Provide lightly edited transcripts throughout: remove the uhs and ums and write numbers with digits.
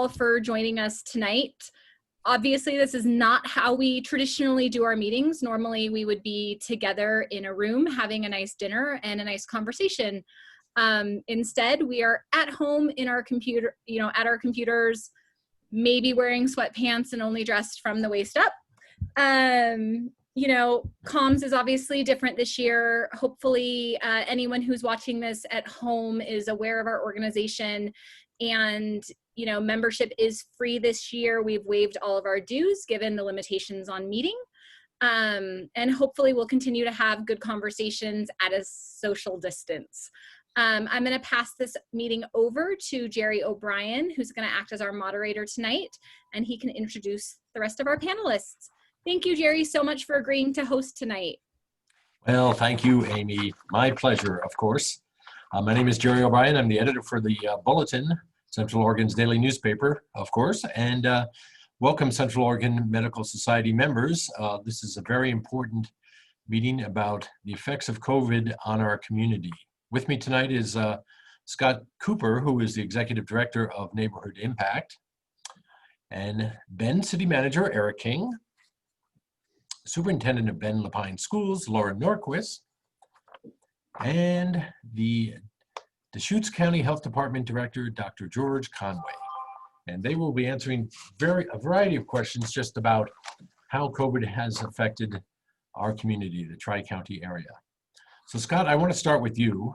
all for joining us tonight. Obviously, this is not how we traditionally do our meetings. Normally, we would be together in a room having a nice dinner and a nice conversation. Instead, we are at home in our computer, at our computers, maybe wearing sweatpants and only dressed from the waist up. Comms is obviously different this year. Hopefully, anyone who's watching this at home is aware of our organization, and membership is free this year. We've waived all of our dues given the limitations on meeting. And hopefully we'll continue to have good conversations at a social distance. I'm going to pass this meeting over to Gerry O'Brien, who's going to act as our moderator tonight, and he can introduce the rest of our panelists. Thank you, Gerry, so much for agreeing to host tonight. Well, thank you, Amy. My pleasure, of course. My name is Gerry O'Brien. I'm the editor for the Bulletin, Central Oregon's daily newspaper, of course, and welcome Central Oregon Medical Society members. This is a very important meeting about the effects of COVID on our community. With me tonight is Scott Cooper, who is the Executive Director of NeighborImpact, and Bend City Manager Eric King, Superintendent of Bend Lapine Schools, Lora Nordquist, and the Deschutes County Health Department Director, Dr. George Conway. And they will be answering a variety of questions just about how COVID has affected our community, the Tri-County area. So Scott, I want to start with you.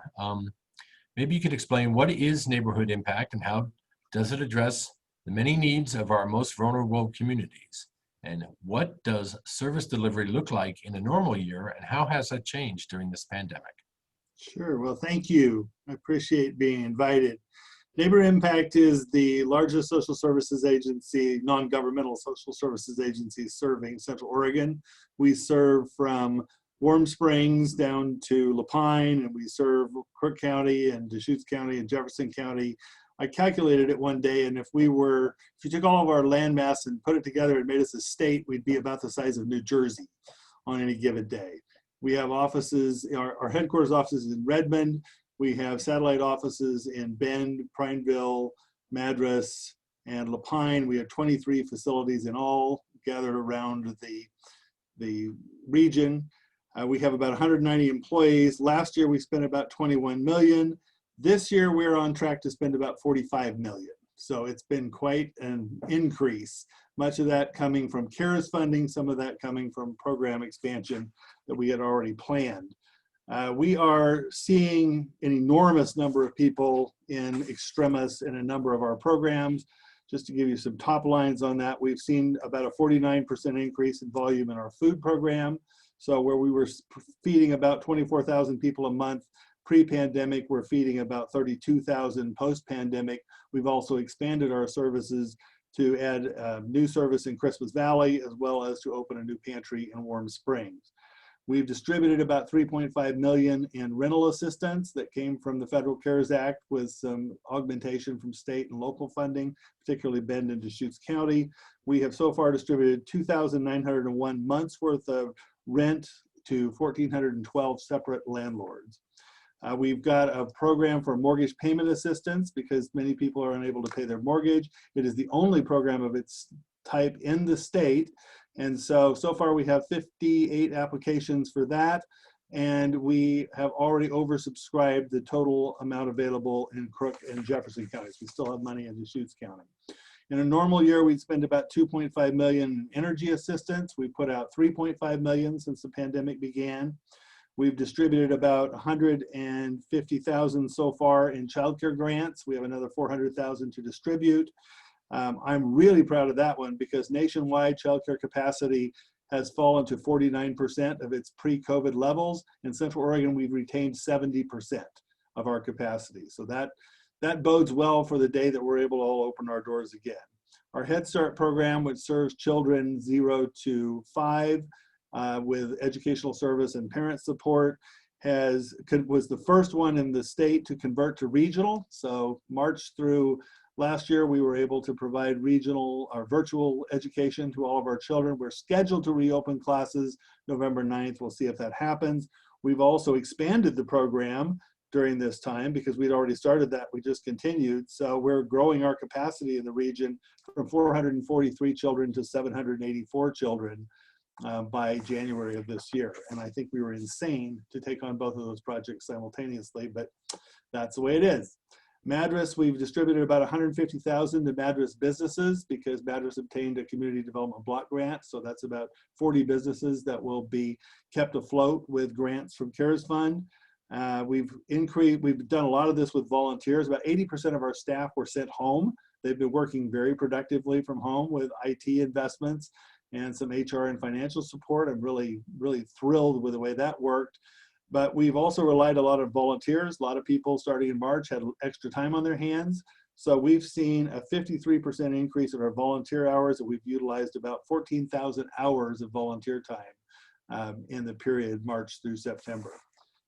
Maybe you could explain what is NeighborImpact and how does it address the many needs of our most vulnerable communities? And what does service delivery look like in a normal year, and how has that changed during this pandemic? Sure. Well, thank you. I appreciate being invited. NeighborImpact is the largest social services agency, non-governmental social services agency serving Central Oregon. We serve from Warm Springs down to Lapine, and we serve Crook County and Deschutes County and Jefferson County. I calculated it one day, and if you took all of our landmass and put it together and made us a state, we'd be about the size of New Jersey on any given day. We have offices, our headquarters offices in Redmond. We have satellite offices in Bend, Prineville, Madras, and Lapine. We have 23 facilities in all gathered around the region. We have about 190 employees. Last year, we spent about 21 million. This year, we're on track to spend about 45 million. So it's been quite an increase. Much of that coming from CARES funding, some of that coming from program expansion that we had already planned. We are seeing an enormous number of people in extremis in a number of our programs. Just to give you some top lines on that, we've seen about a 49% increase in volume in our food program. So where we were feeding about 24,000 people a month pre-pandemic, we're feeding about 32,000 post-pandemic. We've also expanded our services to add a new service in Christmas Valley, as well as to open a new pantry in Warm Springs. We've distributed about 3.5 million in rental assistance that came from the Federal CARES Act with some augmentation from state and local funding, particularly Bend and Deschutes County. We have so far distributed 2,901 months worth of rent to 1,412 separate landlords. We've got a program for mortgage payment assistance because many people are unable to pay their mortgage. It is the only program of its type in the state. And so far we have 58 applications for that. And we have already oversubscribed the total amount available in Crook and Jefferson counties. We still have money in Deschutes County. In a normal year, we'd spend about 2.5 million in energy assistance. We put out 3.5 million since the pandemic began. We've distributed about 150,000 so far in childcare grants. We have another 400,000 to distribute. I'm really proud of that one because nationwide childcare capacity has fallen to 49% of its pre-COVID levels. In Central Oregon, we've retained 70% of our capacity. So that bodes well for the day that we're able to all open our doors again. Our Head Start program, which serves children 0 to 5 with educational service and parent support, was the first one in the state to convert to regional. So March through last year, we were able to provide regional or virtual education to all of our children. We're scheduled to reopen classes November 9th. We'll see if that happens. We've also expanded the program during this time because we'd already started that. We just continued. So we're growing our capacity in the region from 443 children to 784 children by January of this year. And I think we were insane to take on both of those projects simultaneously, but that's the way it is. Madras, we've distributed about 150,000 to Madras businesses because Madras obtained a community development block grant. So that's about 40 businesses that will be kept afloat with grants from CARES Fund. We've done a lot of this with volunteers. About 80% of our staff were sent home. They've been working very productively from home with IT investments and some HR and financial support. I'm really, really thrilled with the way that worked. But we've also relied a lot on volunteers. A lot of people starting in March had extra time on their hands. So we've seen a 53% increase in our volunteer hours, and we've utilized about 14,000 hours of volunteer time in the period March through September.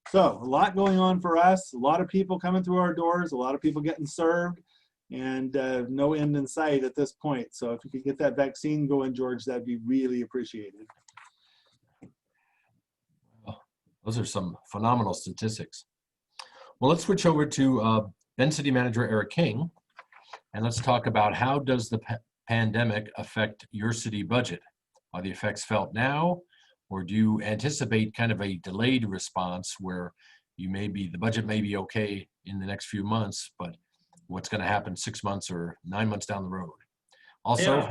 So a lot going on for us, a lot of people coming through our doors, a lot of people getting served, and no end in sight at this point. So if you could get that vaccine going, George, that'd be really appreciated. Those are some phenomenal statistics. Well, let's switch over to Bend City Manager Eric King, and let's talk about how does the pandemic affect your city budget? Are the effects felt now, or do you anticipate kind of a delayed response where the budget may be okay in the next few months, but what's going to happen 6 months or 9 months down the road? Also,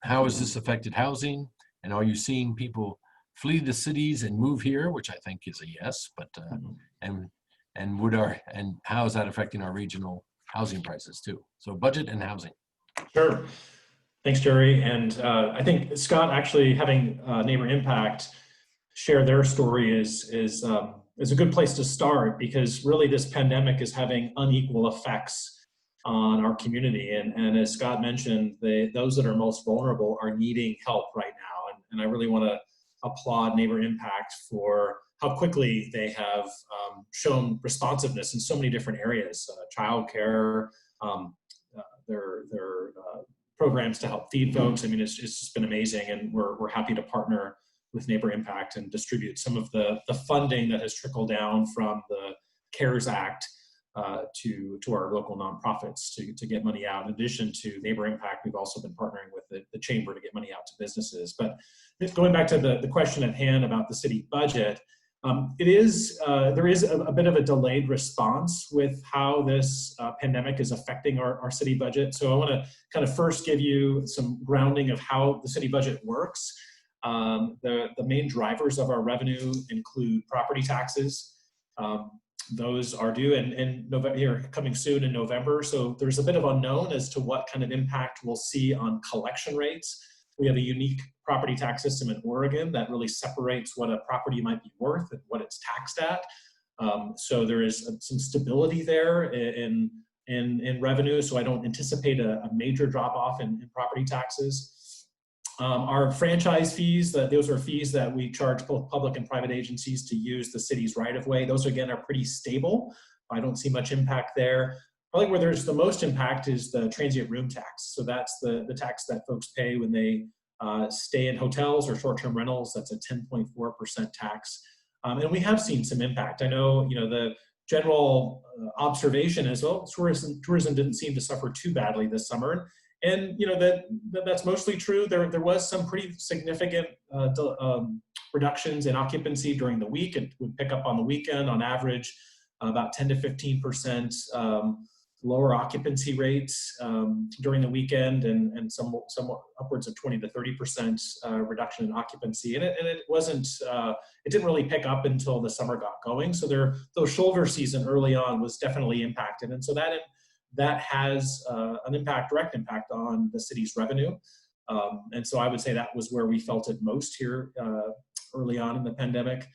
how has this affected housing, and are you seeing people flee the cities and move here, which I think is a yes, but and how is that affecting our regional housing prices too? So budget and housing. Sure. Thanks, Gerry. And I think Scott actually having NeighborImpact share their story is a good place to start, because really this pandemic is having unequal effects on our community. And as Scott mentioned, those that are most vulnerable are needing help right now. And I really want to applaud NeighborImpact for how quickly they have shown responsiveness in so many different areas, childcare, their programs to help feed folks. I mean, it's just been amazing, and we're happy to partner with NeighborImpact and distribute some of the funding that has trickled down from the CARES Act to our local nonprofits to get money out. In addition to NeighborImpact, we've also been partnering with the chamber to get money out to businesses. But going back to the question at hand about the city budget, there is a bit of a delayed response with how this pandemic is affecting our city budget. So I want to kind of first give you some grounding of how the city budget works. The main drivers of our revenue include property taxes. Those are due in November, here coming soon in November. So there's a bit of unknown as to what kind of impact we'll see on collection rates. We have a unique property tax system in Oregon that really separates what a property might be worth and what it's taxed at. So there is some stability there in revenue. So I don't anticipate a major drop off in property taxes. Our franchise fees, those are fees that we charge both public and private agencies to use the city's right-of-way. Those, again, are pretty stable. I don't see much impact there. Probably where there's the most impact is the transient room tax. So that's the tax that folks pay when they stay in hotels or short-term rentals. That's a 10.4% tax. And we have seen some impact. I know, the general observation is, well, tourism didn't seem to suffer too badly this summer. And that's mostly true. There was some pretty significant reductions in occupancy during the week. It would pick up on the weekend on average about 10 to 15% lower occupancy rates during the weekend, and somewhat upwards of 20 to 30% reduction in occupancy. And it wasn't, it didn't really pick up until the summer got going. So those shoulder season early on was definitely impacted. And so that has an direct impact on the city's revenue. And so I would say that was where we felt it most here early on in the pandemic.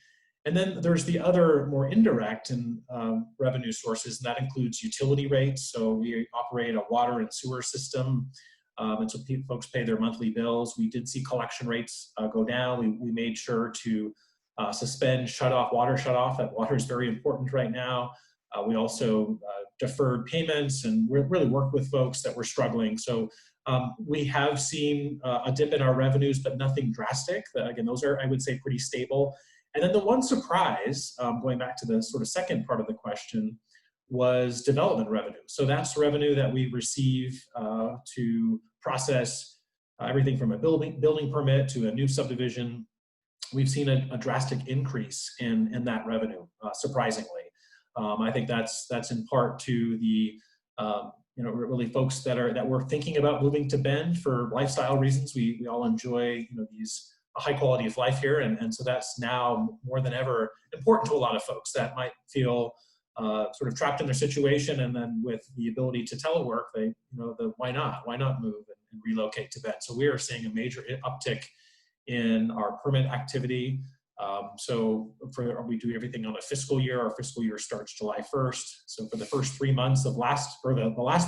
And then there's the other more indirect revenue sources, and that includes utility rates. So we operate a water and sewer system, and so folks pay their monthly bills. We did see collection rates go down. We made sure to suspend water shutoff. That water is very important right now. We also deferred payments and really worked with folks that were struggling. So we have seen a dip in our revenues, but nothing drastic. Again, those are, I would say, pretty stable. And then the one surprise, going back to the sort of second part of the question, was development revenue. So that's revenue that we receive to process everything from a building permit to a new subdivision. We've seen a drastic increase in that revenue, surprisingly. I think that's in part to the really folks that were thinking about moving to Bend for lifestyle reasons. We all enjoy these high quality of life here, and so that's now more than ever important to a lot of folks that might feel sort of trapped in their situation, and then with the ability to telework, they why not move and relocate to Bend. So we are seeing a major uptick in our permit activity. So we do everything on a fiscal year. Our fiscal year starts July 1st. So for the first 3 months of the last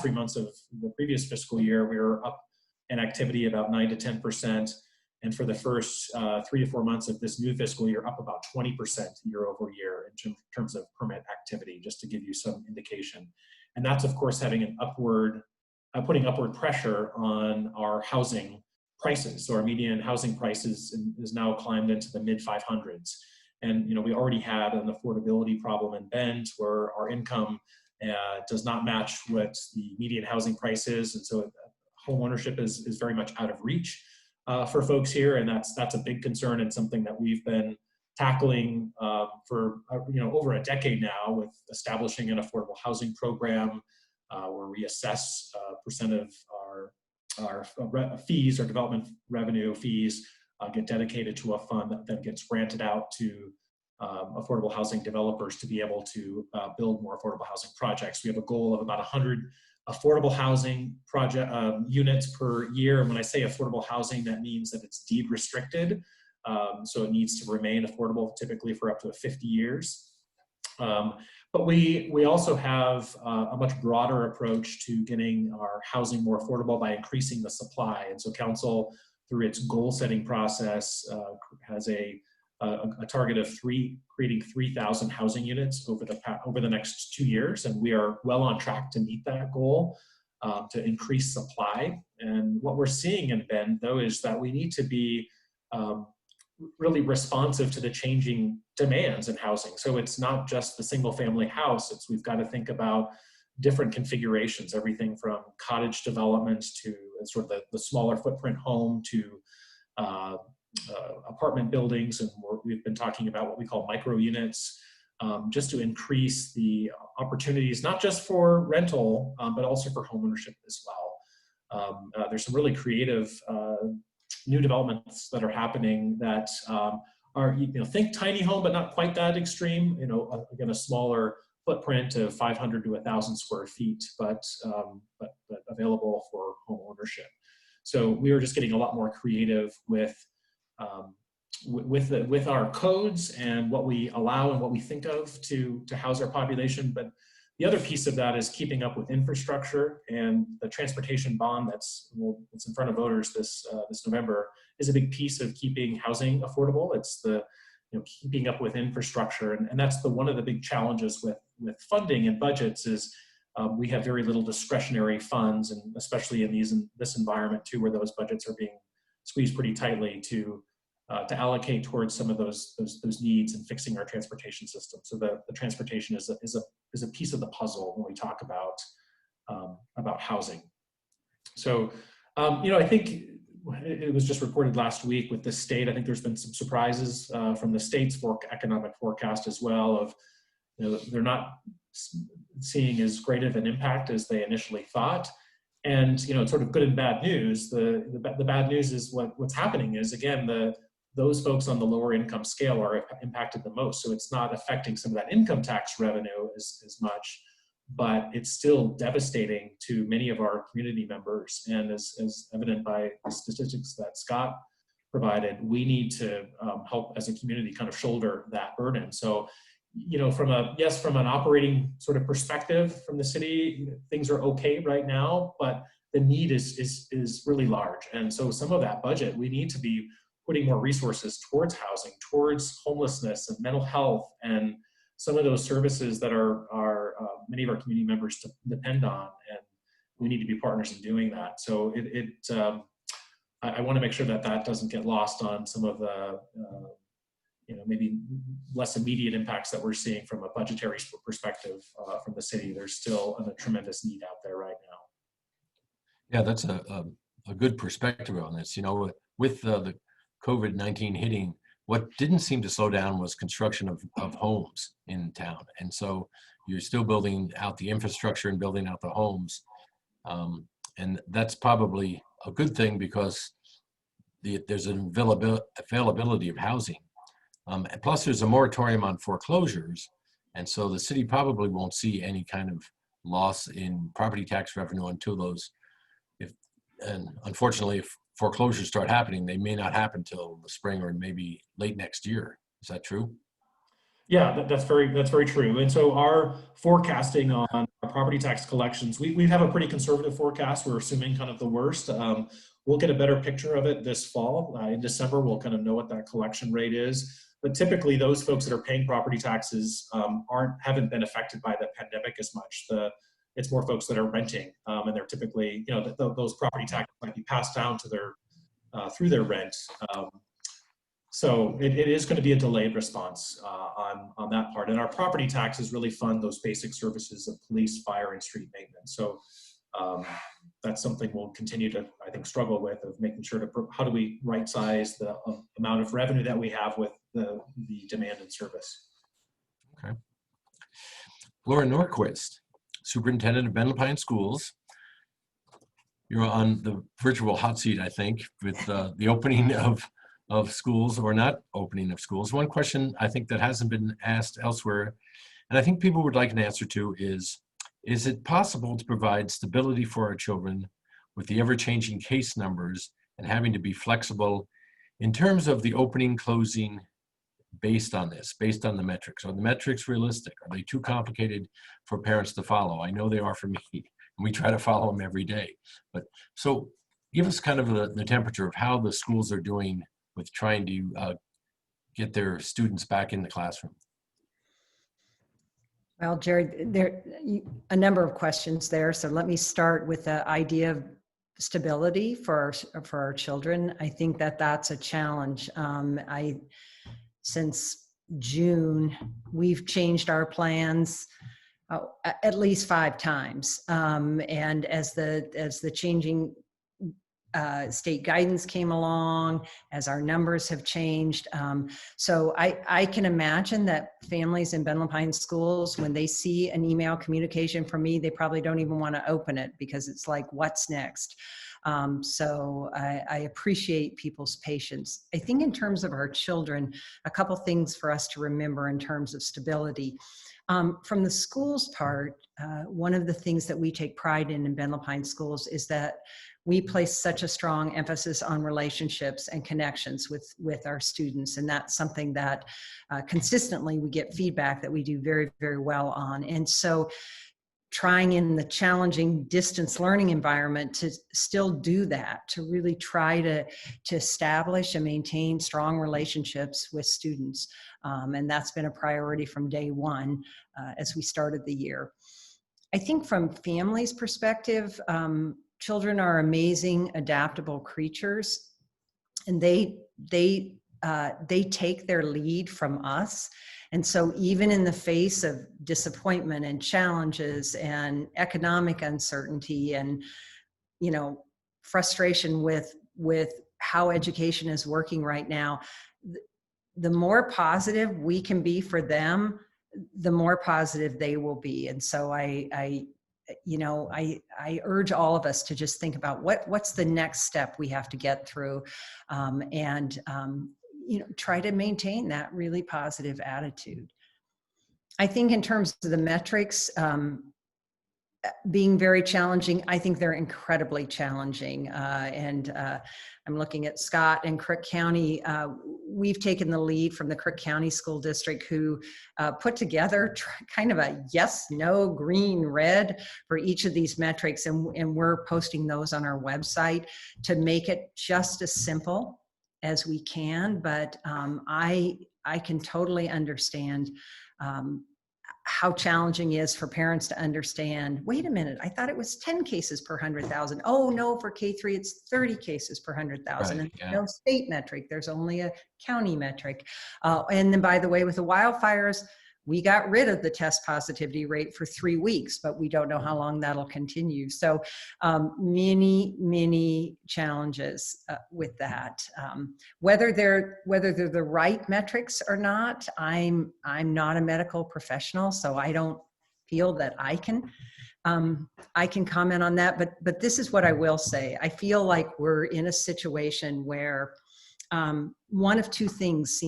3 months of the previous fiscal year, we were up in activity about 9 to 10%. And for the first 3 to 4 months of this new fiscal year, up about 20% year over year in terms of permit activity, just to give you some indication. And that's, of course, having putting upward pressure on our housing prices. So our median housing prices is now climbed into the mid 500s. And we already had an affordability problem in Bend where our income does not match what the median housing price is. And so home ownership is very much out of reach for folks here. And that's a big concern and something that we've been tackling for over a decade now, with establishing an affordable housing program where we assess percent of our fees, or development revenue fees, get dedicated to a fund that then gets granted out to affordable housing developers to be able to build more affordable housing projects. We have a goal of about 100 affordable housing project units per year. And when I say affordable housing, that means that it's deed restricted. So it needs to remain affordable, typically for up to 50 years. But we also have a much broader approach to getting our housing more affordable by increasing the supply. And so council, through its goal setting process, has a target of creating 3,000 housing units over the next 2 years. And we are well on track to meet that goal, to increase supply. And what we're seeing in Bend, though, is that we need to be really responsive to the changing demands in housing. So it's not just the single family house, we've got to think about different configurations, everything from cottage developments to sort of the smaller footprint home to apartment buildings. And we've been talking about what we call micro units, just to increase the opportunities, not just for rental, but also for homeownership as well. There's some really creative new developments that are happening that are, think tiny home, but not quite that extreme. Again, a smaller footprint of 500 to 1,000 square feet, but available for home ownership. So we are just getting a lot more creative with our codes and what we allow and what we think of to house our population. But the other piece of that is keeping up with infrastructure, and the transportation bond that's in front of voters this November is a big piece of keeping housing affordable. It's the keeping up with infrastructure, and that's one of the big challenges with funding and budgets is we have very little discretionary funds, and especially in this environment too, where those budgets are being squeezed pretty tightly to allocate towards some of those needs and fixing our transportation system. So the transportation is a piece of the puzzle when we talk about housing. So I think it was just reported last week with the state. I think there's been some surprises from the state's economic forecast as well. Of they're not seeing as great of an impact as they initially thought. And it's sort of good and bad news. The bad news is what's happening is, again, those folks on the lower income scale are impacted the most. So it's not affecting some of that income tax revenue as much, but it's still devastating to many of our community members. And as evident by the statistics that Scott provided, we need to help as a community kind of shoulder that burden. So, from an operating sort of perspective from the city, things are okay right now, but the need is really large. And so some of that budget, we need to be putting more resources towards housing, towards homelessness and mental health, and some of those services that are many of our community members depend on, and we need to be partners in doing that. So I want to make sure that doesn't get lost on some of the maybe less immediate impacts that we're seeing from a budgetary perspective from the city, there's still a tremendous need out there right now. Yeah, that's a good perspective on this. With the COVID-19 hitting, what didn't seem to slow down was construction of homes in town. And so you're still building out the infrastructure and building out the homes. And that's probably a good thing because there's an availability of housing. Plus there's a moratorium on foreclosures. And so the city probably won't see any kind of loss in property tax revenue until those, and unfortunately, if foreclosures start happening, they may not happen till the spring or maybe late next year. Is that true? Yeah, that's very true. And so our forecasting on our property tax collections, we have a pretty conservative forecast. We're assuming kind of the worst. We'll get a better picture of it this fall. In December, we'll kind of know what that collection rate is. But typically, those folks that are paying property taxes haven't been affected by the pandemic as much. It's more folks that are renting, and they're typically, those property taxes might be passed down to their through their rent. So it is going to be a delayed response on that part. And our property taxes really fund those basic services of police, fire, and street maintenance. So that's something we'll continue to, I think, struggle with, of making sure how do we right size the amount of revenue that we have with the demand and service. Okay. Lora Nordquist, Superintendent of Bendel Pines Schools. You're on the virtual hot seat, I think, with the opening of schools or not opening of schools. One question I think that hasn't been asked elsewhere, and I think people would like an answer to is it possible to provide stability for our children with the ever-changing case numbers and having to be flexible in terms of the opening, closing, based on the metrics? Are the metrics realistic? Are they too complicated for parents to follow? I know they are for me, and we try to follow them every day. But so give us kind of the temperature of how the schools are doing with trying to get their students back in the classroom. Well, Gerry, there are a number of questions there. So let me start with the idea of stability for our children. I think that's a challenge. Since June, we've changed our plans at least 5 times. And as the changing state guidance came along, as our numbers have changed. So I can imagine that families in Bendel Pines schools, when they see an email communication from me, they probably don't even want to open it because it's like, what's next? So I appreciate people's patience. I think in terms of our children, a couple things for us to remember in terms of stability. From the schools part, one of the things that we take pride in Bendel Pines schools is that we place such a strong emphasis on relationships and connections with our students. And that's something that consistently we get feedback that we do very, very well on. And so trying in the challenging distance learning environment to still do that, to really try to establish and maintain strong relationships with students. And that's been a priority from day one as we started the year. I think from families' perspective, children are amazing, adaptable creatures, and they take their lead from us. And so even in the face of disappointment and challenges and economic uncertainty and, frustration with how education is working right now, the more positive we can be for them, the more positive they will be. And so I urge all of us to just think about what's the next step we have to get through, and try to maintain that really positive attitude. I think in terms of the metrics, being very challenging, I think they're incredibly challenging. And I'm looking at Scott and Crook County. We've taken the lead from the Crook County School District, who put together kind of a yes, no, green, red for each of these metrics. And we're posting those on our website to make it just as simple as we can. But I can totally understand how challenging it is for parents to understand, wait a minute, I thought it was 10 cases per 100,000. Oh no, for K3, it's 30 cases per 100,000. Right, And yeah. no state metric, there's only a county metric. And then by the way, with the wildfires, we got rid of the test positivity rate for 3 weeks, but we don't know how long that'll continue. So many challenges with that. Whether they're the right metrics or not, I'm not a medical professional, so I don't feel that I can comment on that. But this is what I will say. I feel like we're in a situation where one of two things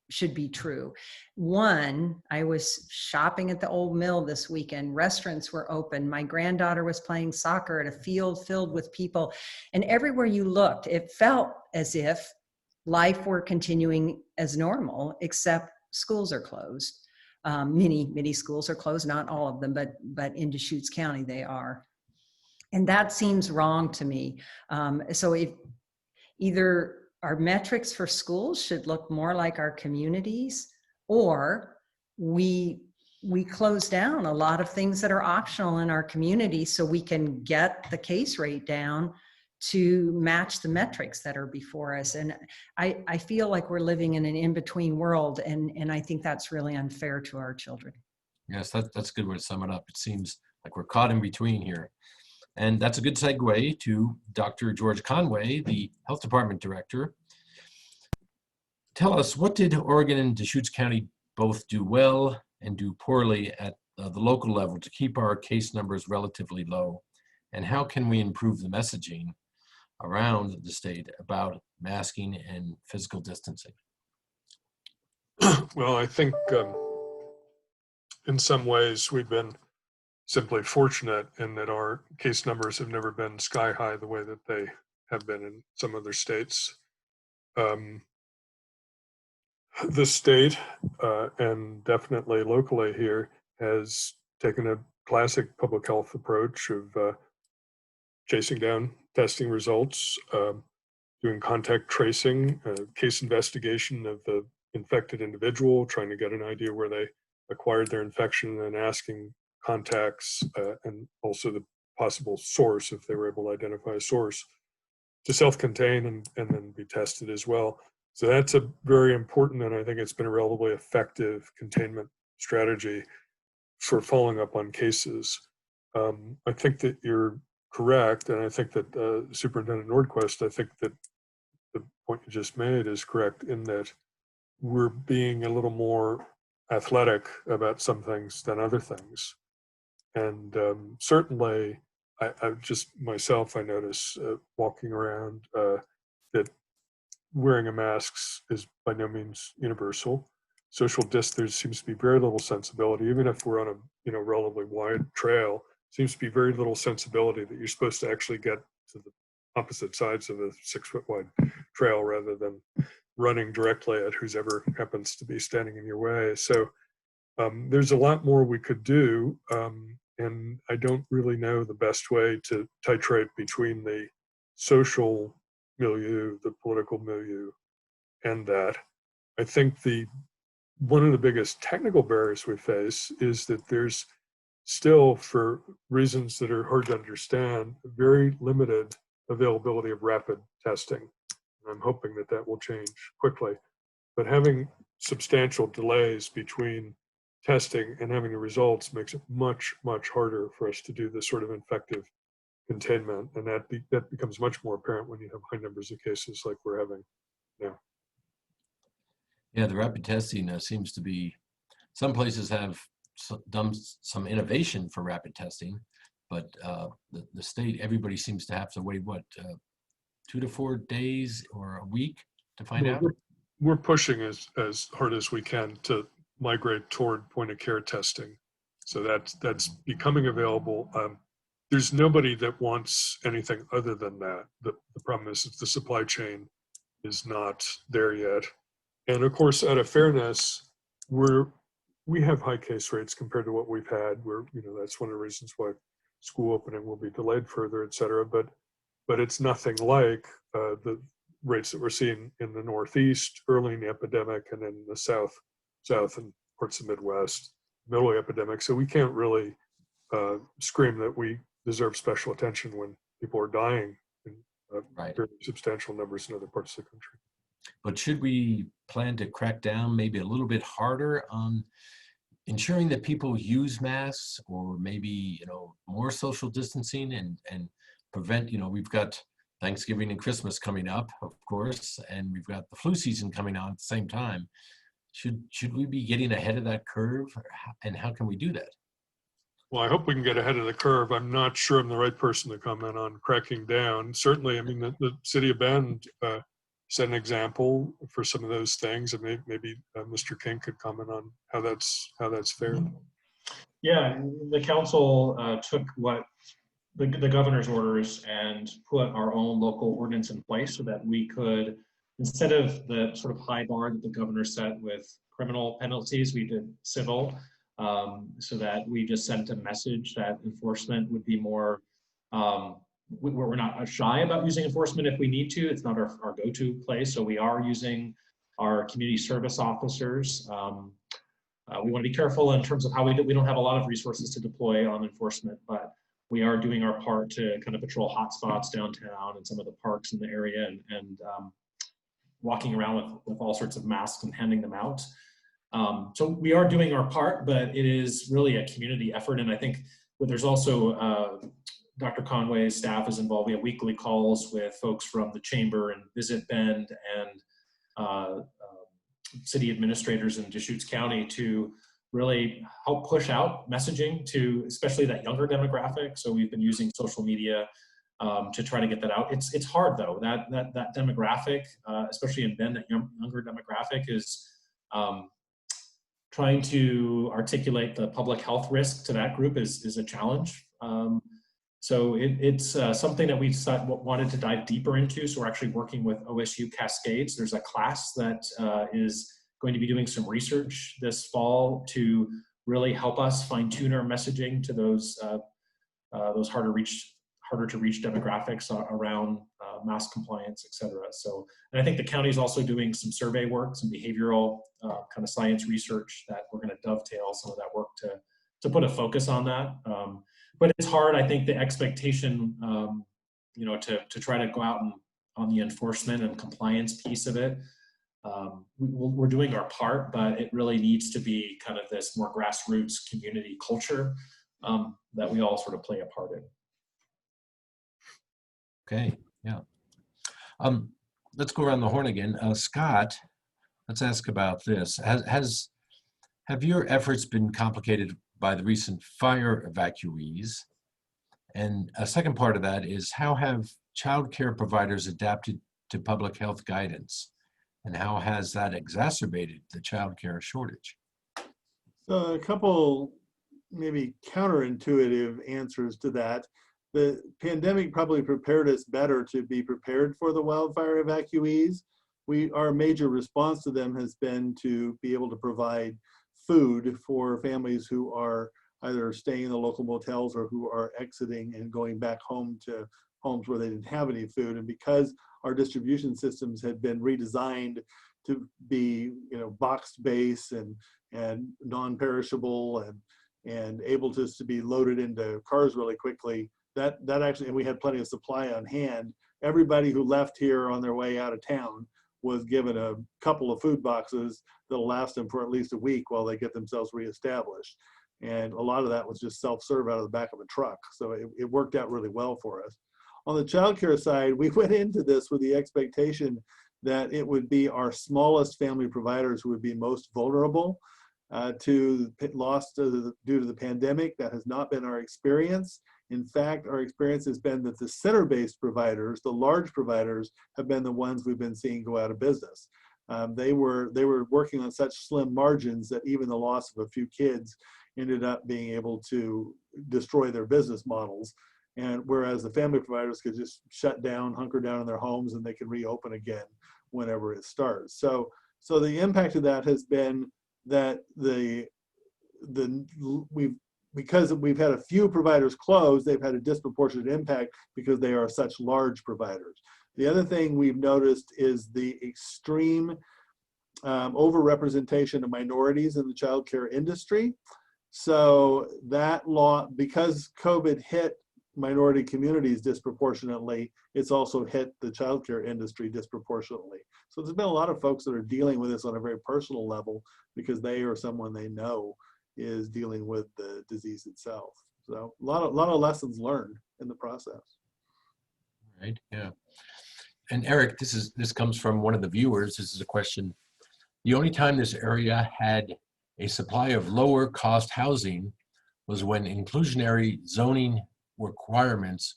should be true. One, I was shopping at the old mill this weekend. Restaurants were open. My granddaughter was playing soccer at a field filled with people. And everywhere you looked, it felt as if life were continuing as normal, except schools are closed. Many schools are closed, not all of them, but in Deschutes County they are. And that seems wrong to me. So if either our metrics for schools should look more like our communities, or we close down a lot of things that are optional in our community so we can get the case rate down to match the metrics that are before us. And I feel like we're living in an in-between world, and I think that's really unfair to our children. Yes, that's a good way to sum it up. It seems like we're caught in between here. And that's a good segue to Dr. George Conway, the Health Department Director. Tell us, what did Oregon and Deschutes County both do well and do poorly at the local level to keep our case numbers relatively low? And how can we improve the messaging around the state about masking and physical distancing? Well, I think in some ways we've been simply fortunate in that our case numbers have never been sky high the way that they have been in some other states. The state and definitely locally here has taken a classic public health approach of chasing down testing results, doing contact tracing, case investigation of the infected individual, trying to get an idea where they acquired their infection, and asking contacts and also the possible source, if they were able to identify a source, to self-contain and then be tested as well. So that's a very important, and I think it's been a relatively effective containment strategy for following up on cases. I think that you're correct, and I think that Superintendent Nordquist, I think that the point you just made is correct in that we're being a little more athletic about some things than other things. And certainly, I just myself, I notice walking around that wearing a mask is by no means universal. Social distance, there seems to be very little sensibility, even if we're on a relatively wide trail, seems to be very little sensibility that you're supposed to actually get to the opposite sides of a 6 foot wide trail rather than running directly at whoever happens to be standing in your way. So there's a lot more we could do. And I don't really know the best way to titrate between the social milieu, the political milieu, and that. I think one of the biggest technical barriers we face is that there's still, for reasons that are hard to understand, very limited availability of rapid testing. I'm hoping that that will change quickly. But having substantial delays between testing and having the results makes it much harder for us to do this sort of effective containment, and that becomes much more apparent when you have high numbers of cases like we're having now. Yeah, the rapid testing seems to be, some places have done some innovation for rapid testing, but the state, everybody seems to have to wait, 2 to 4 days or a week to find out? We're pushing as hard as we can to migrate toward point of care testing. So that's becoming available. There's nobody that wants anything other than that. The problem is that the supply chain is not there yet. And of course, out of fairness, we have high case rates compared to what we've had. That's one of the reasons why school opening will be delayed further, et cetera. But it's nothing like the rates that we're seeing in the Northeast early in the epidemic, and in the South and parts of the Midwest. middle of the epidemic, so we can't really scream that we deserve special attention when people are dying in Right. very substantial numbers in other parts of the country. But should we plan to crack down maybe a little bit harder on ensuring that people use masks, or maybe, more social distancing and prevent, we've got Thanksgiving and Christmas coming up, of course, and we've got the flu season coming on at the same time. Should we be getting ahead of that curve, and how can we do that? Well, I hope we can get ahead of the curve. I'm not sure I'm the right person to comment on cracking down. Certainly, I mean, the city of Bend set an example for some of those things, and maybe Mr. King could comment on how that's fared. Yeah, the council took what the governor's orders and put our own local ordinance in place so that we could, instead of the sort of high bar that the governor set with criminal penalties, we did civil, so that we just sent a message that enforcement would be more, we're not shy about using enforcement if we need to. It's not our go-to place, so we are using our community service officers. We want to be careful in terms of how we don't have a lot of resources to deploy on enforcement, but we are doing our part to kind of patrol hotspots downtown and some of the parks in the area, and walking around with all sorts of masks and handing them out. So we are doing our part, but it is really a community effort. And I think there's also Dr. Conway's staff is involved. We have weekly calls with folks from the chamber and Visit Bend and city administrators in Deschutes County to really help push out messaging to especially that younger demographic. So we've been using social media to try to get that out. It's hard though. That demographic, especially in Bend, that younger demographic is trying to articulate the public health risk to that group is a challenge. So it's something that we wanted to dive deeper into. So we're actually working with OSU Cascades. There's a class that is going to be doing some research this fall to really help us fine tune our messaging to those harder to reach demographics around mask compliance, et cetera. So, and I think the county is also doing some survey work, some behavioral kind of science research that we're going to dovetail some of that work to put a focus on that. But it's hard, I think, the expectation, to try to go out and on the enforcement and compliance piece of it. We're doing our part, but it really needs to be kind of this more grassroots community culture that we all sort of play a part in. Okay, yeah. Let's go around the horn again. Scott, let's ask about this. Have your efforts been complicated by the recent fire evacuees? And a second part of that is, how have child care providers adapted to public health guidance? And how has that exacerbated the child care shortage? So a couple maybe counterintuitive answers to that. The pandemic probably prepared us better to be prepared for the wildfire evacuees. Our major response to them has been to be able to provide food for families who are either staying in the local motels or who are exiting and going back home to homes where they didn't have any food. And because our distribution systems had been redesigned to be, box based and non-perishable and able to be loaded into cars really quickly, that actually, and we had plenty of supply on hand. Everybody who left here on their way out of town was given a couple of food boxes that'll last them for at least a week while they get themselves reestablished. And a lot of that was just self-serve out of the back of a truck. So it worked out really well for us. On the childcare side, we went into this with the expectation that it would be our smallest family providers who would be most vulnerable to loss due to the pandemic. That has not been our experience. In fact, our experience has been that the center-based providers, the large providers, have been the ones we've been seeing go out of business. They were working on such slim margins that even the loss of a few kids ended up being able to destroy their business models. And whereas the family providers could just shut down, hunker down in their homes, and they can reopen again whenever it starts. So the impact of that has been that because we've had a few providers close, they've had a disproportionate impact because they are such large providers. The other thing we've noticed is the extreme overrepresentation of minorities in the childcare industry. So that law, because COVID hit minority communities disproportionately, it's also hit the childcare industry disproportionately. So there's been a lot of folks that are dealing with this on a very personal level because they or someone they know is dealing with the disease itself. So a lot of lessons learned in the process. Right, yeah. And Eric, this comes from one of the viewers. This is a question. The only time this area had a supply of lower cost housing was when inclusionary zoning requirements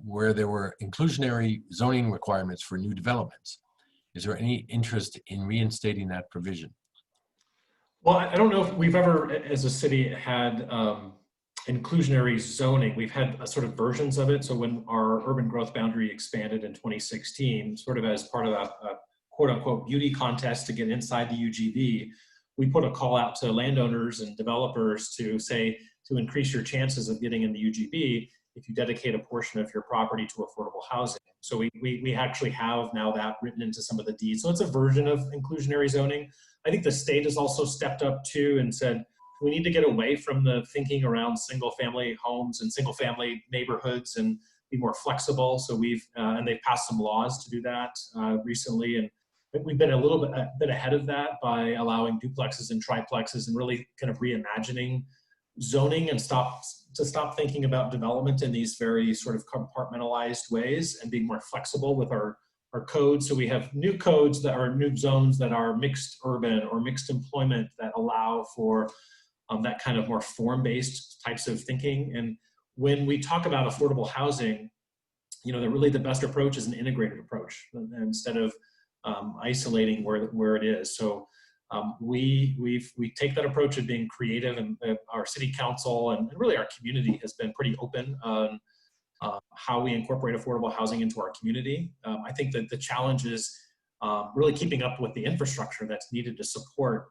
where there were inclusionary zoning requirements for new developments. Is there any interest in reinstating that provision? Well, I don't know if we've ever, as a city, had inclusionary zoning. We've had sort of versions of it. So when our urban growth boundary expanded in 2016, sort of as part of a quote unquote beauty contest to get inside the UGB, we put a call out to landowners and developers to say, to increase your chances of getting in the UGB, if you dedicate a portion of your property to affordable housing. So we actually have now that written into some of the deeds. So it's a version of inclusionary zoning. I think the state has also stepped up too and said, we need to get away from the thinking around single family homes and single family neighborhoods and be more flexible. So and they've passed some laws to do that recently. And we've been a little bit ahead of that by allowing duplexes and triplexes and really kind of reimagining zoning and stop thinking about development in these very sort of compartmentalized ways and being more flexible with our codes. So we have new codes that are new zones that are mixed urban or mixed employment that allow for that kind of more form-based types of thinking. And when we talk about affordable housing, the best approach is an integrated approach instead of isolating where it is. So we take that approach of being creative, and our city council and really our community has been pretty open on how we incorporate affordable housing into our community. I think that the challenge is really keeping up with the infrastructure that's needed to support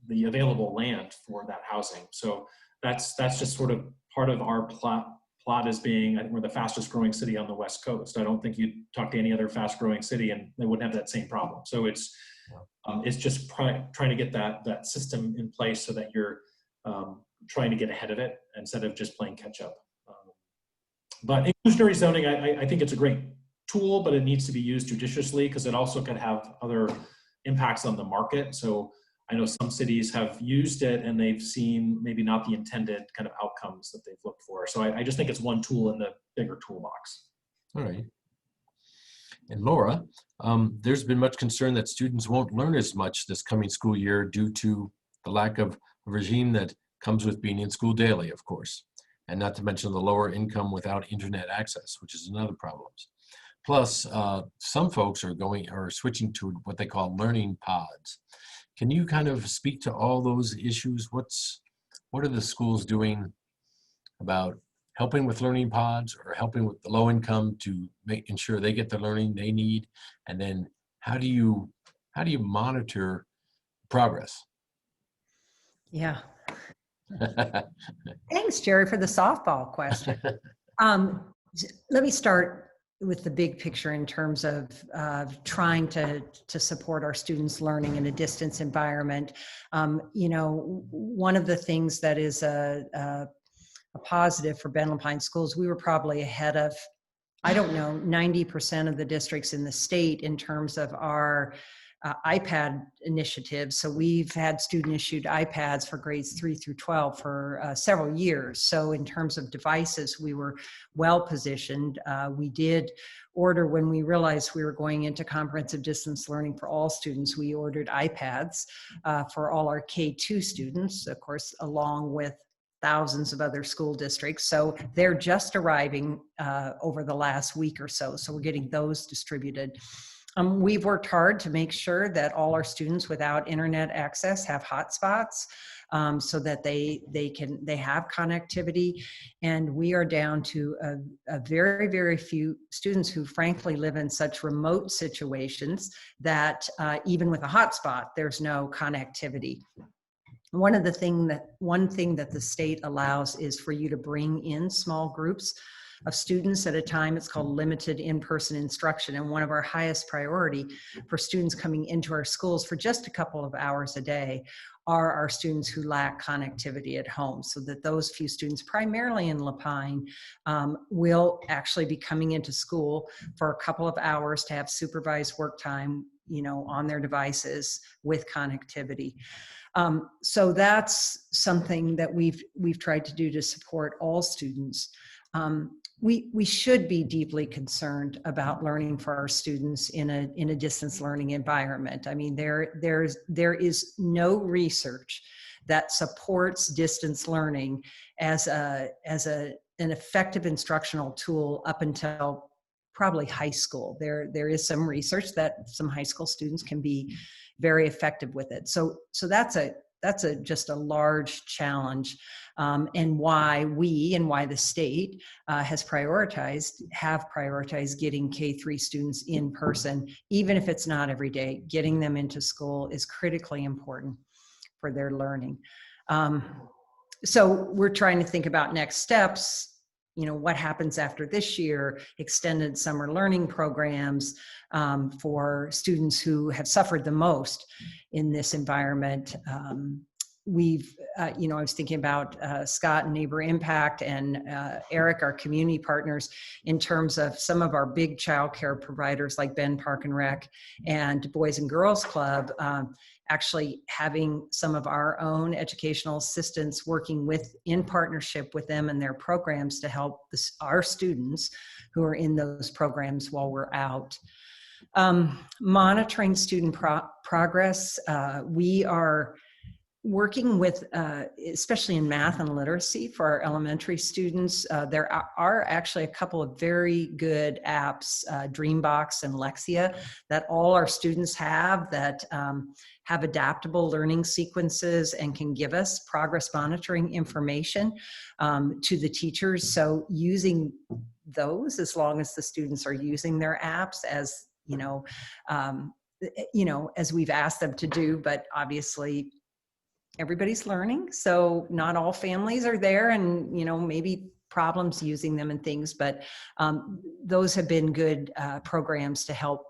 the available land for that housing. So that's just sort of part of our plot as being, I think we're the fastest growing city on the West Coast. I don't think you'd talk to any other fast growing city and they wouldn't have that same problem. So it's just trying to get that system in place so that you're trying to get ahead of it instead of just playing catch up. But inclusionary zoning, I think it's a great tool, but it needs to be used judiciously because it also could have other impacts on the market. So I know some cities have used it and they've seen maybe not the intended kind of outcomes that they've looked for. So I just think it's one tool in the bigger toolbox. All right. And Lora, there's been much concern that students won't learn as much this coming school year due to the lack of a regime that comes with being in school daily, of course, and not to mention the lower income without internet access, which is another problem. Plus, some folks are switching to what they call learning pods. Can you kind of speak to all those issues? What are the schools doing about helping with learning pods or helping with the low income to ensure they get the learning they need? And then how do you monitor progress? Yeah. Thanks, Gerry, for the softball question. Let me start with the big picture in terms of trying to support our students' learning in a distance environment. One of the things that is a positive for Benton Pine schools, we were probably ahead of, 90% of the districts in the state in terms of our iPad initiative. So we've had student-issued iPads for grades 3 through 12 for several years. So in terms of devices, we were well positioned. We did order, when we realized we were going into comprehensive distance learning for all students, we ordered iPads for all our K-2 students, of course, along with thousands of other school districts. So they're just arriving over the last week or so. So we're getting those distributed. We've worked hard to make sure that all our students without internet access have hotspots so that they have connectivity. And we are down to a very, very few students who frankly live in such remote situations that even with a hotspot, there's no connectivity. One thing that the state allows is for you to bring in small groups of students at a time. It's called limited in-person instruction. And one of our highest priority for students coming into our schools for just a couple of hours a day are our students who lack connectivity at home, so that those few students, primarily in La Pine, will actually be coming into school for a couple of hours to have supervised work time, on their devices with connectivity. So that's something that we've tried to do to support all students. We should be deeply concerned about learning for our students in a distance learning environment. I mean, there is no research that supports distance learning as an effective instructional tool up until probably high school. There is some research that some high school students can be very effective with it. So that's just a large challenge, and why the state have prioritized getting K-3 students in person, even if it's not every day. Getting them into school is critically important for their learning. So we're trying to think about next steps. What happens after this year, extended summer learning programs for students who have suffered the most in this environment. I was thinking about Scott and NeighborImpact and Eric, our community partners, in terms of some of our big childcare providers like Ben Park and Rec and Boys and Girls Club, actually having some of our own educational assistants working in partnership with them and their programs to help our students who are in those programs while we're out. Monitoring student progress. We are working with, especially in math and literacy for our elementary students. There are actually a couple of very good apps, Dreambox and Lexia, that all our students have that have adaptable learning sequences and can give us progress monitoring information to the teachers. So using those, as long as the students are using their apps as, as we've asked them to do, but obviously everybody's learning. So not all families are there, and, maybe problems using them and things, but those have been good programs to help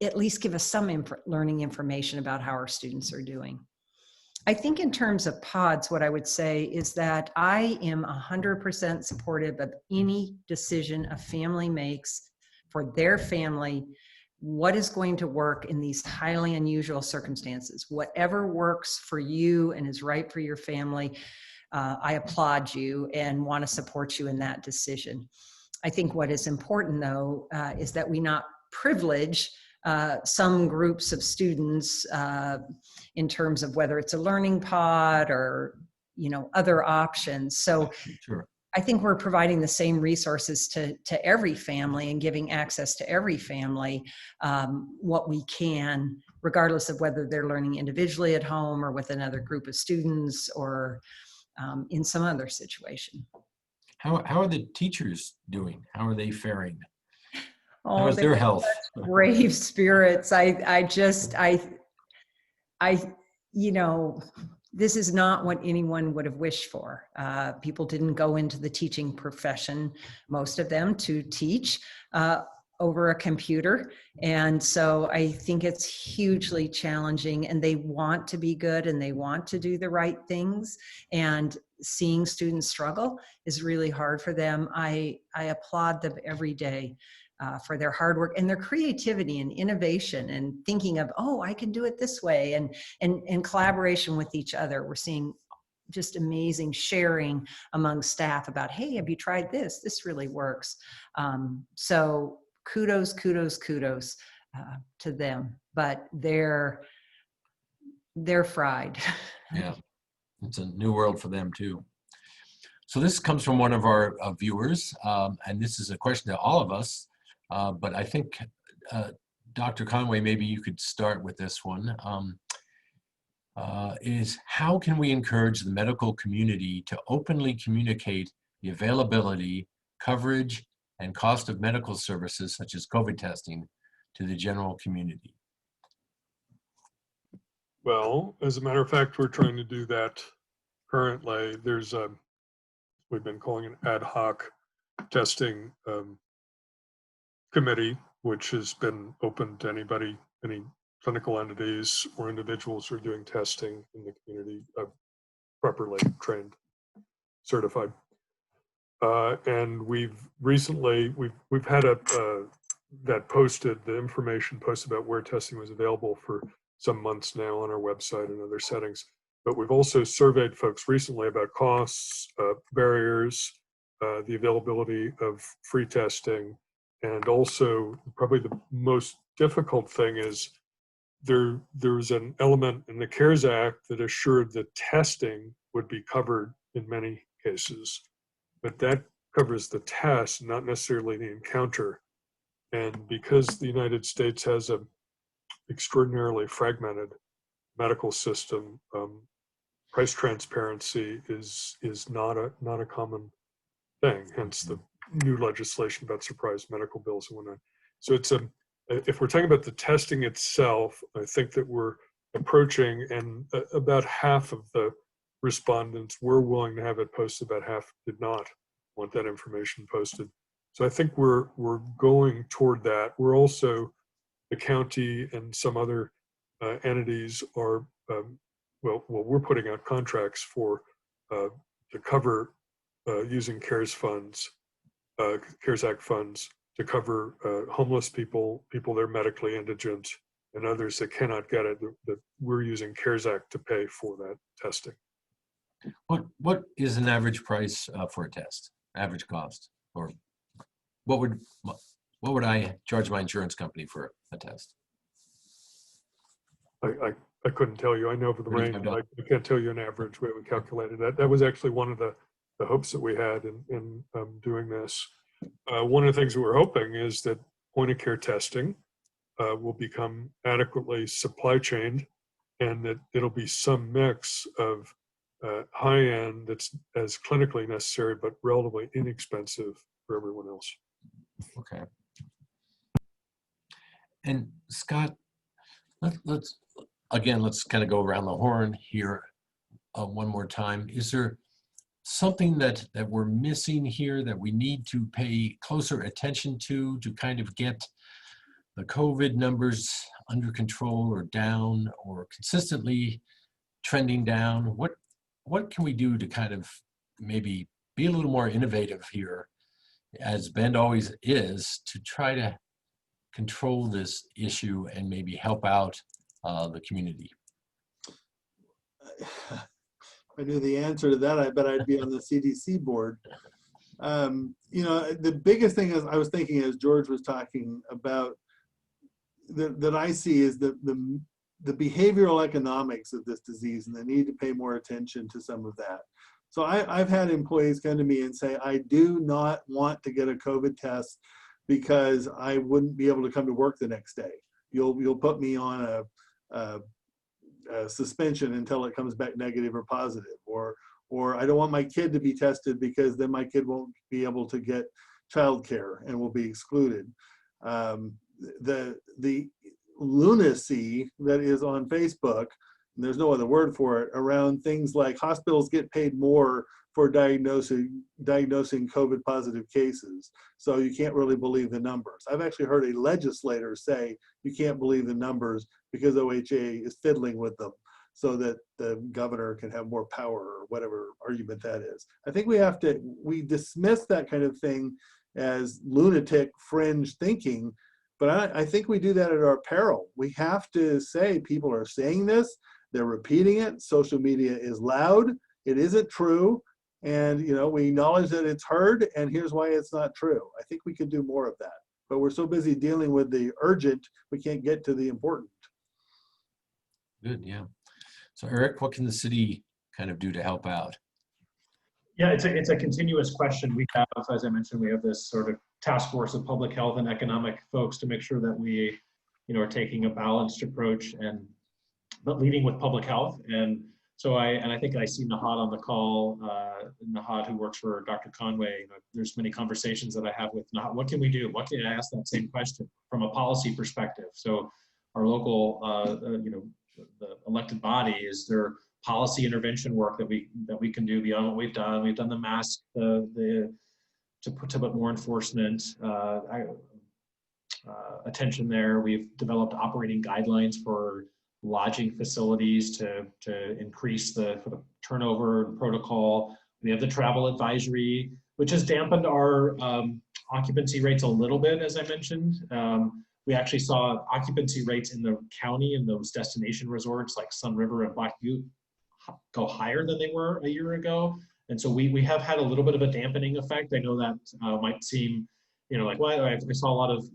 at least give us some learning information about how our students are doing. I think in terms of pods, what I would say is that I am 100% supportive of any decision a family makes for their family, what is going to work in these highly unusual circumstances. Whatever works for you and is right for your family, I applaud you and want to support you in that decision. I think what is important, though, is that we not privilege some groups of students in terms of whether it's a learning pod or, other options. So Sure. I think we're providing the same resources to every family and giving access to every family what we can, regardless of whether they're learning individually at home or with another group of students or in some other situation. How are the teachers doing? How are they faring? Oh, How is their health? Brave spirits. This is not what anyone would have wished for. People didn't go into the teaching profession, most of them, to teach over a computer. And so I think it's hugely challenging, and they want to be good and they want to do the right things. And seeing students struggle is really hard for them. I applaud them every day for their hard work and their creativity and innovation and thinking of, oh, I can do it this way, and collaboration with each other. We're seeing just amazing sharing among staff about, hey, have you tried this? This really works. So kudos to them, but they're fried. Yeah, it's a new world for them too. So this comes from one of our viewers, and this is a question to all of us. But I think, Dr. Conway, maybe you could start with this one. Is how can we encourage the medical community to openly communicate the availability, coverage, and cost of medical services such as COVID testing to the general community? Well, as a matter of fact, we're trying to do that currently. We've been calling it ad hoc testing committee, which has been open to anybody, any clinical entities or individuals who are doing testing in the community, properly trained, certified. And we've recently, we've had that posted, the information posted about where testing was available for some months now on our website and other settings. But we've also surveyed folks recently about costs, barriers, the availability of free testing, and also probably the most difficult thing is there's an element in the CARES Act that assured that testing would be covered in many cases, but that covers the test, not necessarily the encounter. And because the United States has an extraordinarily fragmented medical system, price transparency is not a common thing. Hence the new legislation about surprise medical bills and whatnot. So it's if we're talking about the testing itself, I think that we're approaching, and about half of the respondents were willing to have it posted, about half did not want that information posted. So I think we're going toward that. We're also, the county and some other entities are, we're putting out contracts for to cover using CARES funds, CARES Act funds, to cover homeless people, people that are medically indigent, and others that cannot get it, that we're using CARES Act to pay for that testing. What is an average price for a test? Average cost, or what would I charge my insurance company for a test? I couldn't tell you. I know for the range, but I can't tell you an average way we calculated that. That was actually one of the hopes that we had in doing this. One of the things that we're hoping is that point of care testing will become adequately supply chained, and that it'll be some mix of high end that's as clinically necessary, but relatively inexpensive for everyone else. Okay. And Scott, let's kind of go around the horn here one more time. Is there something that we're missing here that we need to pay closer attention to kind of get the COVID numbers under control or down or consistently trending down? What can we do to kind of maybe be a little more innovative here, as Bend always is, to try to control this issue and maybe help out the community? If I knew the answer to that, I bet I'd be on the CDC board. You know, the biggest thing is, I was thinking as George was talking about, that I see is the behavioral economics of this disease, and the need to pay more attention to some of that. So I've had employees come to me and say, I do not want to get a COVID test because I wouldn't be able to come to work the next day. You'll put me on a suspension until it comes back negative or positive, or I don't want my kid to be tested because then my kid won't be able to get childcare and will be excluded. The lunacy that is on Facebook, and there's no other word for it, around things like hospitals get paid more for diagnosing COVID positive cases, so you can't really believe the numbers. I've actually heard a legislator say you can't believe the numbers because OHA is fiddling with them so that the governor can have more power, or whatever argument that is. I think we dismiss that kind of thing as lunatic fringe thinking, but I think we do that at our peril. We have to say people are saying this, they're repeating it, social media is loud, it isn't true, and you know, we acknowledge that it's heard, and here's why it's not true. I think we could do more of that, but we're so busy dealing with the urgent, we can't get to the important. Good, yeah. So Eric, what can the city kind of do to help out? Yeah, it's a continuous question. We have, as I mentioned, we have this sort of task force of public health and economic folks to make sure that we, you know, are taking a balanced approach, but leading with public health. And so I think I see Nahat on the call, Nahat, who works for Dr. Conway. You know, there's many conversations that I have with Nahat. What can we do? What can I ask that same question from a policy perspective? So our local, you know, the elected body, is there policy intervention work that we can do beyond what we've done? We've done the mask, the put more enforcement attention there. We've developed operating guidelines for lodging facilities to increase the turnover and protocol. We have the travel advisory, which has dampened our occupancy rates a little bit, as I mentioned. We actually saw occupancy rates in the county in those destination resorts like Sun River and Black Butte go higher than they were a year ago. And so we have had a little bit of a dampening effect. I know that might seem, like, well, I saw a lot of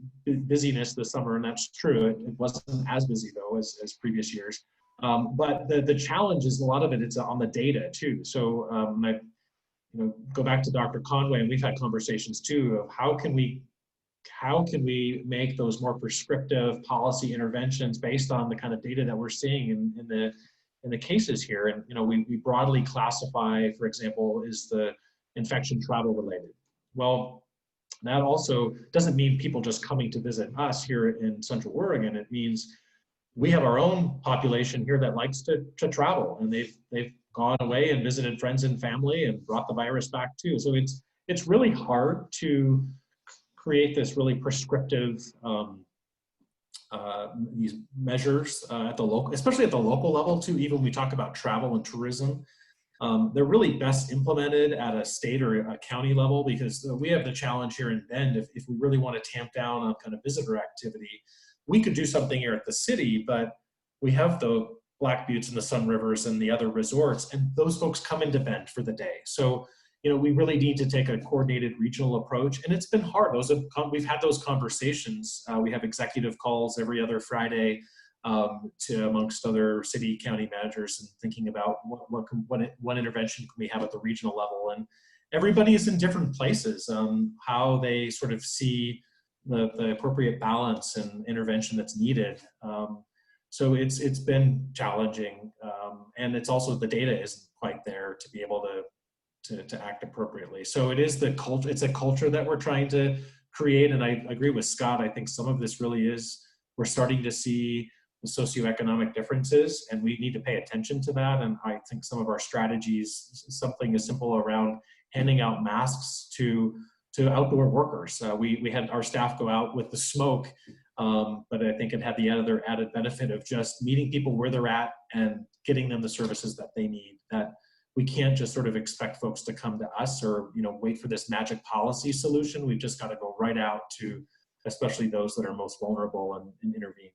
busyness this summer, and that's true. It wasn't as busy though as previous years. But the challenge is a lot of it's on the data too. So I go back to Dr. Conway, and we've had conversations too of how can we make those more prescriptive policy interventions based on the kind of data that we're seeing in the cases here. And we broadly classify, for example, is the infection travel related. Well, that also doesn't mean people just coming to visit us here in Central Oregon. It means we have our own population here that likes to travel, and they've gone away and visited friends and family and brought the virus back too. So it's really hard to create this really prescriptive these measures at the local, especially at the local level too. Even when we talk about travel and tourism, they're really best implemented at a state or a county level, because we have the challenge here in Bend. If we really want to tamp down on kind of visitor activity, we could do something here at the city, but we have the Black Buttes and the Sun Rivers and the other resorts, and those folks come into Bend for the day. So we really need to take a coordinated regional approach, and it's been hard. We've had those conversations. We have executive calls every other Friday amongst other city, county managers, and thinking about what intervention can we have at the regional level. And everybody is in different places, how they sort of see the appropriate balance and intervention that's needed. So it's been challenging, and it's also the data isn't quite there to be able to act appropriately. So it is the culture. It's a culture that we're trying to create. And I agree with Scott. I think some of this really is, we're starting to see the socioeconomic differences, and we need to pay attention to that. And I think some of our strategies, something as simple around handing out masks to outdoor workers. We had our staff go out with the smoke, but I think it had the other added benefit of just meeting people where they're at and getting them the services that they need. That we can't just sort of expect folks to come to us or wait for this magic policy solution. We've just got to go right out to especially those that are most vulnerable and intervene.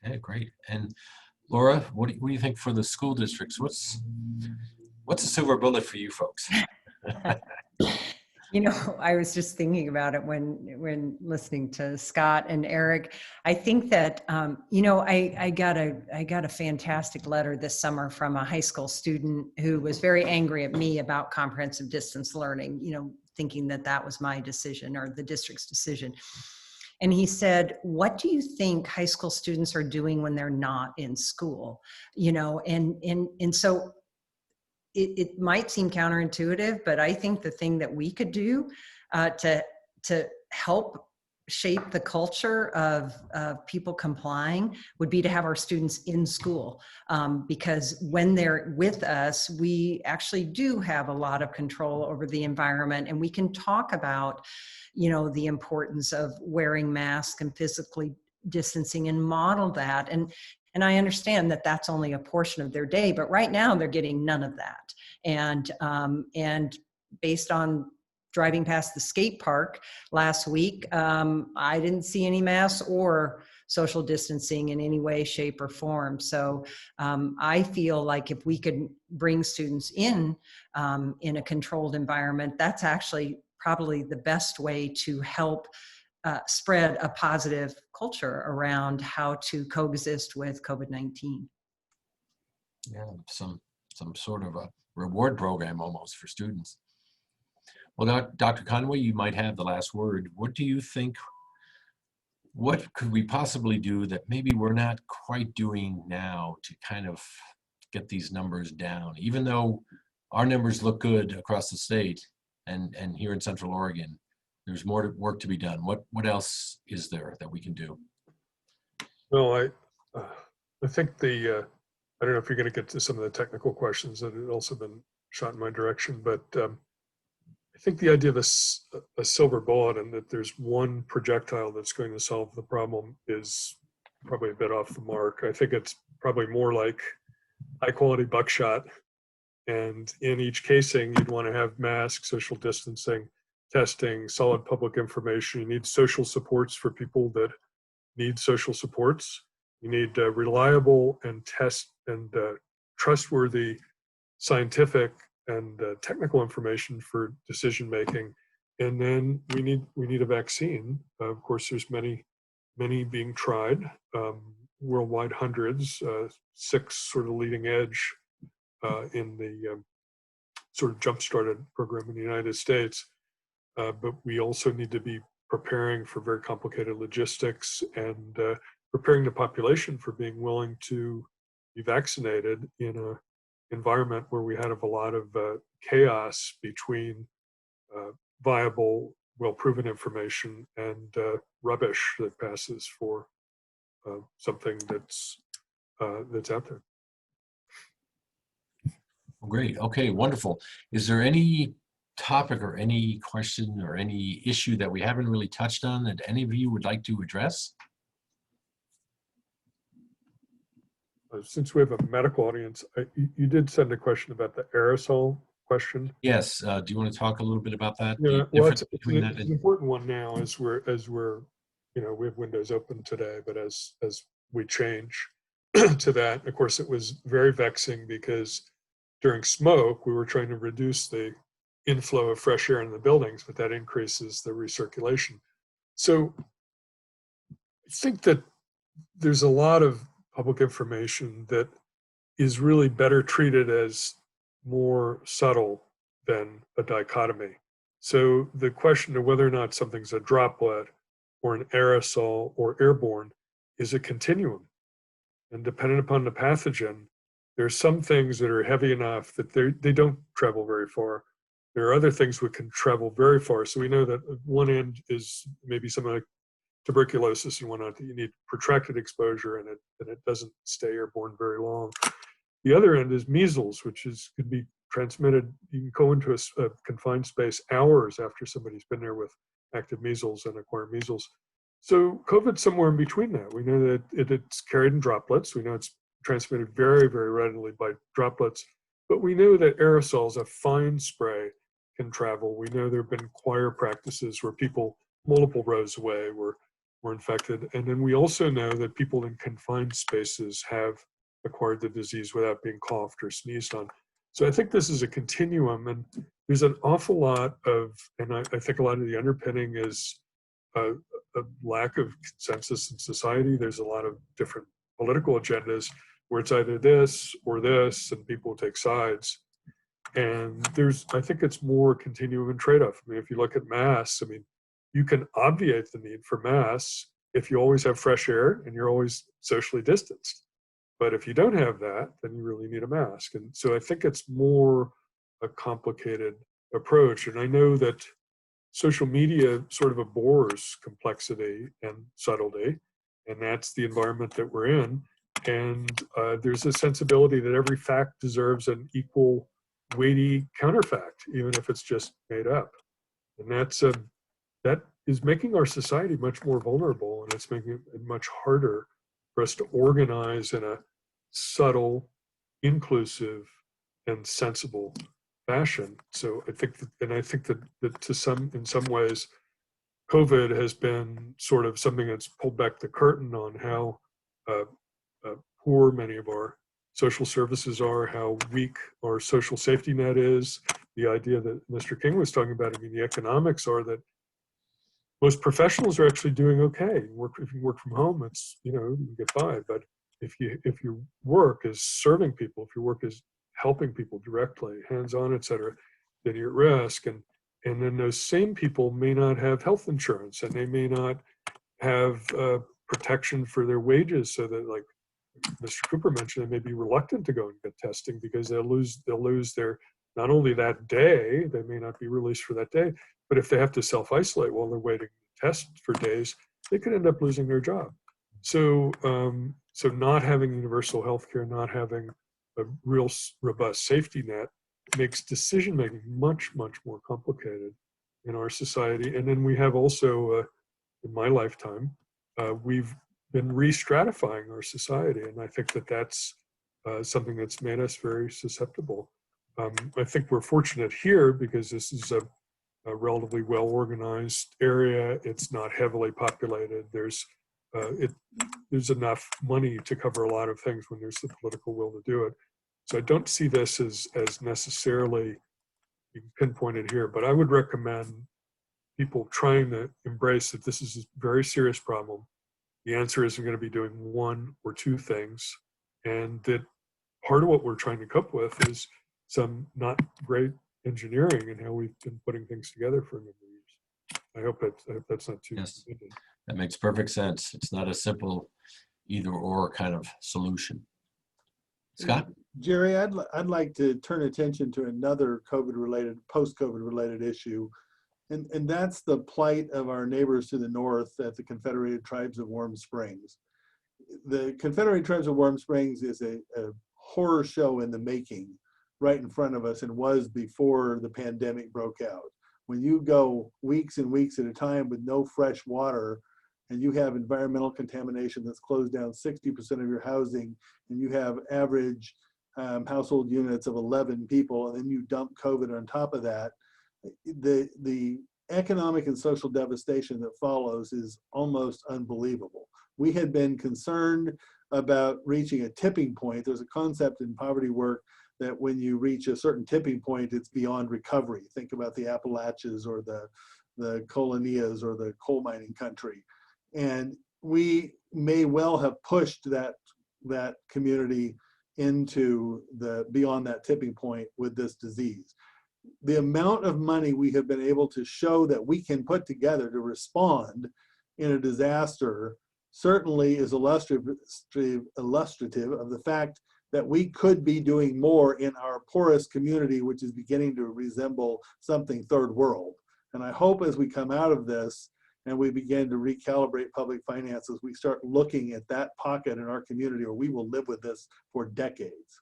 Okay, great. And Lora, what do you think for the school districts? What's a silver bullet for you folks? I was just thinking about it when listening to Scott and Eric. I think that I got a fantastic letter this summer from a high school student who was very angry at me about comprehensive distance learning, thinking that was my decision or the district's decision. And he said, what do you think high school students are doing when they're not in school? And so it might seem counterintuitive, but I think the thing that we could do to help shape the culture of people complying would be to have our students in school, because when they're with us, we actually do have a lot of control over the environment, and we can talk about the importance of wearing masks and physically distancing and model that. And I understand that that's only a portion of their day, but right now they're getting none of that. And based on driving past the skate park last week, I didn't see any masks or social distancing in any way, shape, or form. So I feel like if we could bring students in a controlled environment, that's actually probably the best way to help spread a positive culture around how to coexist with COVID-19. Yeah, some sort of a reward program almost for students. Well, Dr. Conway, you might have the last word. What do you think, what could we possibly do that maybe we're not quite doing now to kind of get these numbers down? Even though our numbers look good across the state and here in Central Oregon, there's more work to be done. What else is there that we can do? Well, I think I don't know if you're going to get to some of the technical questions that have also been shot in my direction, but I think the idea of a silver bullet and that there's one projectile that's going to solve the problem is probably a bit off the mark. I think it's probably more like high quality buckshot. And in each casing, you'd want to have masks, social distancing, testing, solid public information. You need social supports for people that need social supports. You need reliable and trustworthy scientific and technical information for decision making. And then we need a vaccine. Of course, there's many being tried, worldwide hundreds, 6 sort of leading edge in the sort of jump-started program in the United States. But we also need to be preparing for very complicated logistics and preparing the population for being willing to be vaccinated in an environment where we had a lot of chaos between viable, well-proven information and rubbish that passes for something that's out there. Great. Okay, wonderful. Is there any topic or any question or any issue that we haven't really touched on that any of you would like to address? Since we have a medical audience, you did send a question about the aerosol question. Yes. Do you want to talk a little bit about that? Yeah, well, it's an important one now as we're we have windows open today, but as we change to that, of course, it was very vexing because during smoke, we were trying to reduce the inflow of fresh air in the buildings, but that increases the recirculation. So I think that there's a lot of public information that is really better treated as more subtle than a dichotomy. So the question of whether or not something's a droplet or an aerosol or airborne is a continuum. And dependent upon the pathogen, there's some things that are heavy enough that they don't travel very far. There are other things that can travel very far. So we know that one end is maybe something like tuberculosis and whatnot, that you need protracted exposure and it doesn't stay airborne very long. The other end is measles, which could be transmitted. You can go into a confined space hours after somebody's been there with active measles and acquire measles. So COVID's somewhere in between that. We know that it's carried in droplets. We know it's transmitted very, very readily by droplets, but we know that aerosols, a fine spray, can travel. We know there have been choir practices where people multiple rows away were infected. And then we also know that people in confined spaces have acquired the disease without being coughed or sneezed on. So I think this is a continuum, and there's an awful lot of, and I think a lot of the underpinning is a lack of consensus in society. There's a lot of different political agendas where it's either this or this, and people take sides. And I think it's more continuum and trade-off. I mean, if you look at masks, I mean, you can obviate the need for masks if you always have fresh air and you're always socially distanced. But if you don't have that, then you really need a mask. And so I think it's more a complicated approach. And I know that social media sort of abhors complexity and subtlety, and that's the environment that we're in. And there's a sensibility that every fact deserves an equal weighty counterfact, even if it's just made up. And that is making our society much more vulnerable, and it's making it much harder for us to organize in a subtle, inclusive, and sensible fashion. So I think that in some ways, COVID has been sort of something that's pulled back the curtain on how poor many of our social services are, how weak our social safety net is. The idea that Mr. King was talking about, I mean, the economics are that most professionals are actually doing okay. If you work from home, it's, you can get by. But if your work is serving people, if your work is helping people directly, hands-on, et cetera, then you're at risk. And then those same people may not have health insurance, and they may not have protection for their wages, so that, like Mr. Cooper mentioned, they may be reluctant to go and get testing because they'll lose their, not only that day, they may not be released for that day, but if they have to self-isolate while they're waiting to test for days, they could end up losing their job. So not having universal health care, not having a real robust safety net makes decision-making much, much more complicated in our society. And then we have also, in my lifetime, we've been re-stratifying our society. And I think that that's something that's made us very susceptible. I think we're fortunate here because this is a relatively well-organized area. It's not heavily populated. There's enough money to cover a lot of things when there's the political will to do it. So I don't see this as necessarily pinpointed here, but I would recommend people trying to embrace that this is a very serious problem. The answer isn't going to be doing one or two things, and that part of what we're trying to cope with is some not great engineering and how we've been putting things together for a number of years. I hope that's not too. Yes, that makes perfect sense. It's not a simple either or kind of solution. Scott? Gerry, I'd like to turn attention to another post-COVID related issue, and that's the plight of our neighbors to the north at the Confederated Tribes of Warm Springs. The Confederated Tribes of Warm Springs is a horror show in the making right in front of us, and was before the pandemic broke out. When you go weeks and weeks at a time with no fresh water, and you have environmental contamination that's closed down 60% of your housing, and you have average household units of 11 people, and then you dump COVID on top of that, the economic and social devastation that follows is almost unbelievable. We had been concerned about reaching a tipping point. There's a concept in poverty work that when you reach a certain tipping point, it's beyond recovery. Think about the Appalachians or the Colonias or the coal mining country. And we may well have pushed that community into beyond that tipping point with this disease. The amount of money we have been able to show that we can put together to respond in a disaster certainly is illustrative of the fact that we could be doing more in our poorest community, which is beginning to resemble something third world. And I hope as we come out of this and we begin to recalibrate public finances, we start looking at that pocket in our community where we will live with this for decades.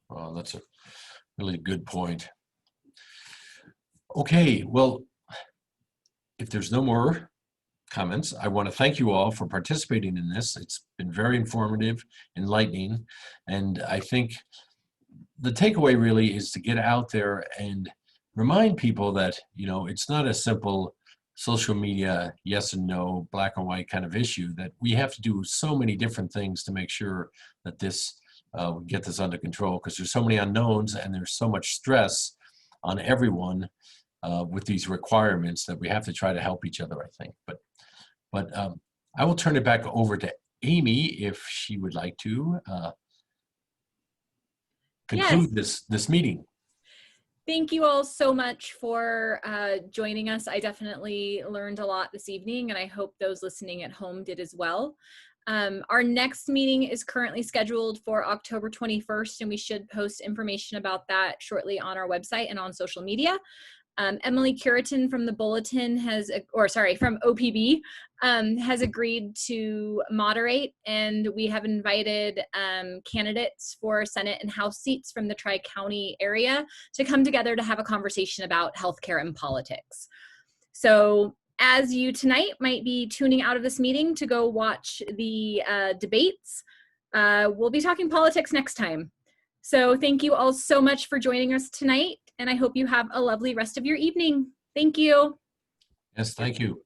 Well, that's a really good point. Okay, well, if there's no more comments, I want to thank you all for participating in this. It's been very informative, enlightening, and I think the takeaway really is to get out there and remind people that, you know, it's not a simple social media yes and no, black and white kind of issue, that we have to do so many different things to make sure that this we get this under control, because there's so many unknowns and there's so much stress on everyone with these requirements that we have to try to help each other, I think. But I will turn it back over to Amy if she would like to conclude this meeting. Thank you all so much for joining us. I definitely learned a lot this evening, and I hope those listening at home did as well. Our next meeting is currently scheduled for October 21st, and we should post information about that shortly on our website and on social media. Emily Curitin from the Bulletin from OPB has agreed to moderate, and we have invited candidates for Senate and House seats from the Tri-County area to come together to have a conversation about healthcare and politics. So as you tonight might be tuning out of this meeting to go watch the debates, we'll be talking politics next time. So thank you all so much for joining us tonight, and I hope you have a lovely rest of your evening. Thank you. Yes, thank you.